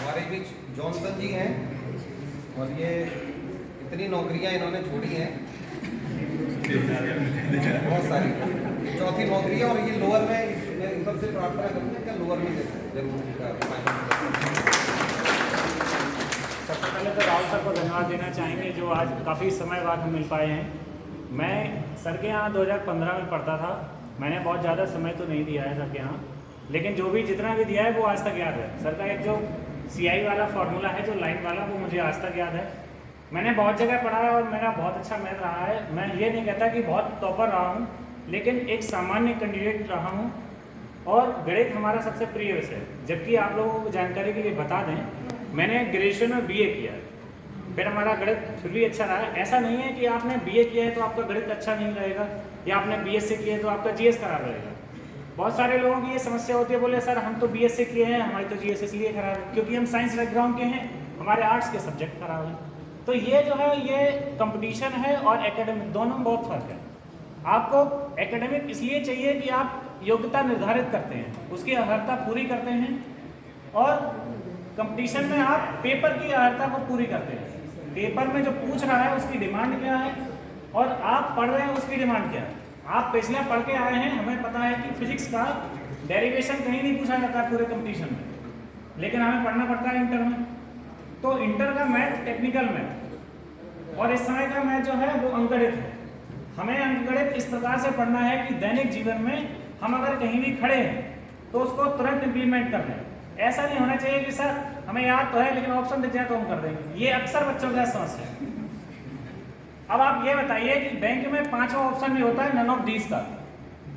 हमारे बीच जॉनसन जी हैं और ये इतनी नौकरियां इन्होंने छोड़ी हैं बहुत सारी, चौथी नौकरी है और ये लोअर में मैं इन सबसे प्रार्थना करूँगा क्या लोअर में जरूर। सबसे पहले तो राहुल सर को धन्यवाद देना चाहेंगे जो आज काफ़ी समय बाद हम मिल पाए हैं। मैं सर के यहाँ 2015 में पढ़ता था, मैंने बहुत ज़्यादा समय तो नहीं दिया है सर के यहाँ, लेकिन जो भी जितना भी दिया है वो आज तक याद है। सर का एक जो CI वाला फार्मूला है, जो लाइन वाला, वो मुझे आज तक याद है। मैंने बहुत जगह पढ़ा है और मेरा बहुत अच्छा मैथ रहा है। मैं ये नहीं कहता कि बहुत टॉपर रहा हूँ, लेकिन एक सामान्य कैंडिडेट रहा हूँ और गणित हमारा सबसे प्रिय विषय है। जबकि आप लोगों को जानकारी के लिए बता दें, मैंने ग्रेजुएशन में BA किया है, फिर हमारा गणित फिर भी अच्छा रहा है। ऐसा नहीं है कि आपने BA किया है तो आपका गणित अच्छा नहीं रहेगा, या आपने BSc किया है तो आपका GS खराब रहेगा। बहुत सारे लोगों की ये समस्या होती है, बोले सर हम तो BSc किए हैं, हमारी तो GS इसलिए खराब है क्योंकि हम साइंस बैकग्राउंड के हैं, हमारे आर्ट्स के सब्जेक्ट खराब हैं। तो ये जो है ये कंपटीशन है और एकेडमिक दोनों में बहुत फर्क है। आपको एकेडमिक इसलिए चाहिए कि आप योग्यता निर्धारित करते हैं, उसकी अर्हता पूरी करते हैं, और कंपटीशन में आप पेपर की अर्हता को पूरी करते हैं। पेपर में जो पूछ रहा है उसकी डिमांड क्या है और आप पढ़ रहे हैं उसकी डिमांड क्या है। आप पिछले पढ़ के आए हैं, हमें पता है कि फिजिक्स का डेरिवेशन कहीं नहीं पूछा जाता है पूरे कंपटीशन में, लेकिन हमें पढ़ना पड़ता है इंटर में। तो इंटर का मैथ टेक्निकल मैथ और इस समय का मैथ जो है वो अंकगणित है। हमें अंकगणित इस प्रकार से पढ़ना है कि दैनिक जीवन में हम अगर कहीं भी खड़े हैं तो उसको तुरंत इम्प्लीमेंट कर लें। ऐसा नहीं होना चाहिए कि सर हमें याद तो है लेकिन ऑप्शन दिख जाए तो हम कर देंगे। ये अक्सर बच्चों का समस्या है। अब आप ये बताइए कि बैंक में 5वां ऑप्शन भी होता है नन ऑफ दीज का।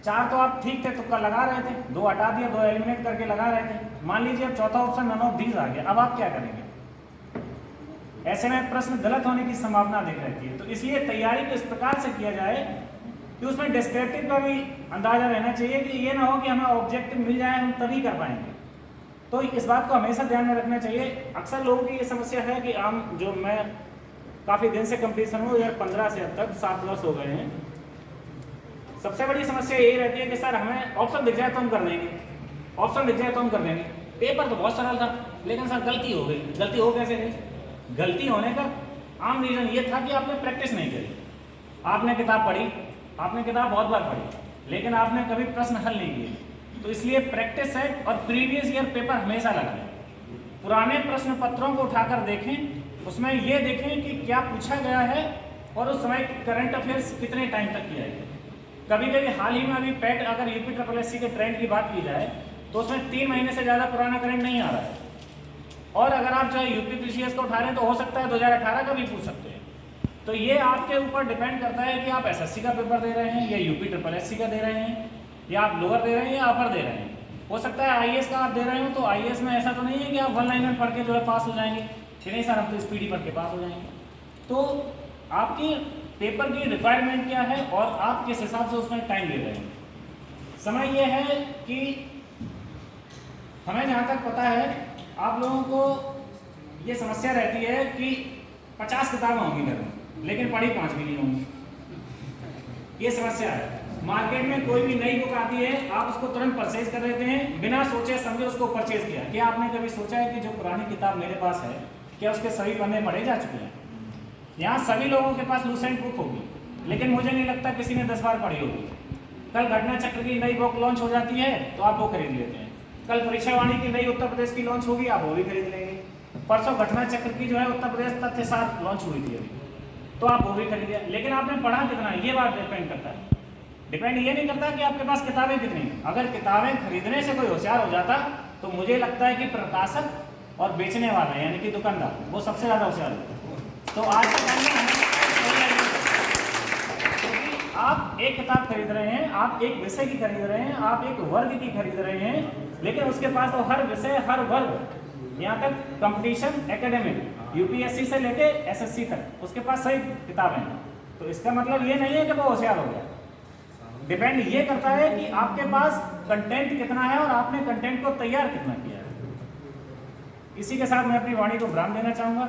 4 तो आप ठीक थे, तुक्का लगा रहे थे, 2 हटा दिया, 2 एलिमिनेट करके लगा रहे थे। मान लीजिए अब चौथा ऑप्शन नन ऑफ दीज आ गया, अब आप क्या करेंगे? ऐसे में प्रश्न गलत होने की संभावना दिख रहती है। तो इसलिए तैयारी को इस प्रकार से किया जाए कि उसमें डिस्क्रिप्टिव का भी अंदाजा रहना चाहिए कि ये ना हो कि हमें ऑब्जेक्टिव मिल जाए हम तभी कर पाएंगे। तो इस बात को हमेशा ध्यान में रखना चाहिए। अक्सर लोगों की ये समस्या है कि जो मैं काफ़ी दिन से कंपटीशन हूँ, 2015 से अब तक 7 वर्ष हो गए हैं, सबसे बड़ी समस्या यही रहती है कि सर हमें ऑप्शन दिख जाए तो हम कर देंगे, ऑप्शन दिख जाए तो हम कर देंगे। पेपर तो बहुत सरल था लेकिन सर गलती हो गई। गलती हो कैसे गई? गलती होने का आम रीज़न ये था कि आपने प्रैक्टिस नहीं करी। आपने किताब पढ़ी, आपने किताब बहुत बार पढ़ी, लेकिन आपने कभी प्रश्न हल नहीं किए। तो इसलिए प्रैक्टिस है और प्रीवियस ईयर पेपर हमेशा लगाएं। पुराने प्रश्न पत्रों को उठाकर देखें, उसमें ये देखें कि क्या पूछा गया है और उस समय करंट अफेयर्स कितने टाइम तक किया है। कभी कभी हाल ही में अभी पैट अगर UPSSC के ट्रेंड की बात की जाए तो उसमें 3 महीने से ज़्यादा पुराना करंट नहीं आ रहा है। और अगर आप जो UPSSC को उठा रहे हैं तो हो सकता है 2018 का भी पूछ सकते हैं। तो ये आपके ऊपर डिपेंड करता है कि आप SSC का पेपर दे रहे हैं या UPSSC का दे रहे हैं, या आप लोअर दे रहे हैं या अपर दे रहे हैं। हो सकता है IAS का आप दे रहे हो तो IAS में ऐसा तो नहीं है कि आप 1 लाइनर पढ़ के जो है पास हो जाएंगे कि नहीं सर हम तो स्पीडी पढ़ के पास हो जाएंगे। तो आपकी पेपर की रिक्वायरमेंट क्या है और आप किस हिसाब से उसमें टाइम ले रहे हैं। समय ये है कि हमें जहाँ तक पता है आप लोगों को ये समस्या रहती है कि 50 किताबें होंगी घर में लेकिन पढ़ी 5 भी नहीं होंगी। ये समस्या है। मार्केट में कोई भी नई बुक आती है आप उसको तुरंत परचेज कर देते हैं, बिना सोचे समझे उसको परचेज किया। क्या आपने कभी सोचा है कि जो पुरानी किताब मेरे पास है क्या उसके सभी पन्ने पढ़े जा चुके हैं? यहाँ सभी लोगों के पास लूसेंट बुक होगी, लेकिन मुझे नहीं लगता किसी ने 10 बार पढ़ी होगी। कल घटना चक्र की नई बुक लॉन्च हो जाती है तो आप वो खरीद लेते हैं। कल परीक्षावाणी की नई उत्तर प्रदेश की लॉन्च होगी, आप वो भी खरीद लेंगे। परसों घटना चक्र की जो है उत्तर प्रदेश तथ्य साथ लॉन्च हुई थी अभी, तो आप वो भी खरीदिए। लेकिन आपने पढ़ा कितना, ये बात डिपेंड करता है। डिपेंड ये नहीं करता कि आपके पास किताबें कितनी हैं। अगर किताबें खरीदने से कोई होशियार हो जाता तो मुझे लगता है कि प्रकाशक और बेचने वाला यानी कि दुकानदार वो सबसे ज़्यादा होशियार होता है। तो आज के टाइम में आप एक किताब खरीद रहे हैं, आप एक विषय की खरीद रहे हैं, आप एक वर्ग की खरीद रहे हैं, लेकिन उसके पास तो हर विषय हर वर्ग यहाँ तक कंपटीशन एकेडमिक UPSC से लेके SSC तक उसके पास सही किताबें हैं। तो इसका मतलब ये नहीं है कि वो होशियार हो गया। डिपेंड ये करता है कि आपके पास कंटेंट कितना है और आपने कंटेंट को तैयार कितना किया है। इसी के साथ मैं अपनी वाणी को विराम देना चाहूँगा।